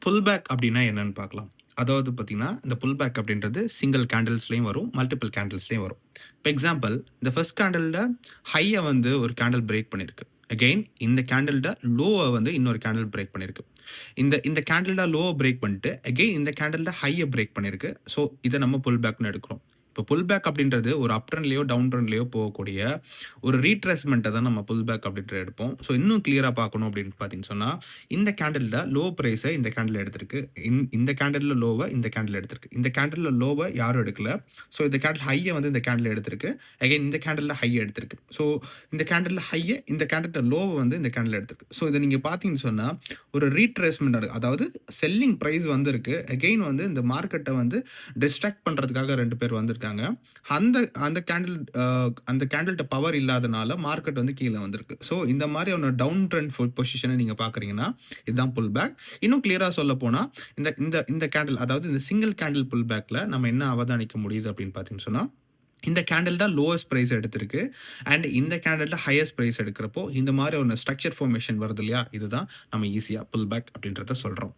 Pull back அப்படின்னா என்னன்னு பார்க்கலாம். அதாவது பார்த்தீங்கன்னா, இந்த புல் பேக் அப்படின்றது சிங்கிள் கேண்டில்ஸ்லயும் வரும், மல்டிபிள் கேண்டில்ஸ்லயும் வரும். இப்போ எக்ஸாம்பிள் இந்த ஃபர்ஸ்ட் கேண்டில்ல ஹைய வந்து ஒரு கேண்டில் பிரேக் பண்ணியிருக்கு. அகெயின் இந்த கேண்டில்ட லோவ வந்து இன்னொரு கேண்டில் பிரேக் பண்ணியிருக்கு. இந்த இந்த கேண்டில்ட லோவ பிரேக் பண்ணிட்டு, அகெயின் இந்த கேண்டில்ட ஹைய பிரேக் பண்ணியிருக்கு. ஸோ இத நம்ம புல் பேக்ன்னு எடுக்கிறோம். இப்போ புல் பேக் அப்படின்றது ஒரு அப் ட்ரெண்ட்லயோ, டவுன் ட்ரெண்ட்லயோ போகக்கூடிய ஒரு ரீட்ரேஸ்மெண்ட்ட தான் நம்ம புல் பேக் அப்படின்ட்டு எடுப்போம். ஸோ இன்னும் கிளியரா பார்க்கணும் அப்படின்னு பார்த்தீங்கன்னு சொன்னா, இந்த கேண்டில்ல லோ பிரைஸ இந்த கேண்டில் எடுத்திருக்கு. இந்த கேண்டில்ல லோவ இந்த கேண்டில் எடுத்திருக்கு. இந்த கேண்டில்ல லோவ யாரும் எடுக்கல. ஸோ இந்த கேண்டில் ஹைய வந்து இந்த கேண்டில் எடுத்திருக்கு. அகைன் இந்த கேண்டில்ல ஹைய எடுத்திருக்கு. ஸோ இந்த கேண்டில்ல ஹைய இந்த கேண்டில்ல லோவ வந்து இந்த கேண்டில் எடுத்திருக்கு. ஸோ இத நீங்க பார்த்தீங்கன்னு சொன்னா, ஒரு ரீட்ரேஸ்மெண்ட் அதாவது செல்லிங் பிரைஸ் வந்திருக்கு. அகைன் வந்து இந்த மார்க்கெட்ட வந்து டிஸ்ட்ராக்ட் பண்றதுக்காக 2 பேர் வந்திருக்காங்க. அந்த அந்த கேண்டில் அந்த கேண்டில்ட்ட பவர் இல்லாதனால மார்க்கெட் வந்து கீழ வந்திருக்கு. ஸோ இந்த மாதிரியான டவுன் ட்ரெண்ட் பொசிஷன நீங்க பார்க்குறீங்கன்னா, இதுதான் புல் பேக். இன்னும் கிளியரா சொல்லப்போனா, இந்த இந்த இந்த கேண்டில் அதாவது இந்த சிங்கிள் கேண்டில் புல் பேக்ல நம்ம என்ன அவதானிக்க முடியுது அப்படின்னு பார்த்தீங்கன்னு சொன்னா, இந்த கேண்டில் தான் லோவஸ்ட் பிரைஸ் எடுத்திருக்கு. அண்ட் இந்த கேண்டில்ல ஹையஸ்ட் பிரைஸ் எடுக்கிறப்போ, இந்த மாதிரி ஒரு ஸ்ட்ரக்சர் ஃபார்மேஷன் வருது இல்லையா? இதுதான் நம்ம ஈஸியா புல் பேக் அப்படின்றத சொல்றோம்.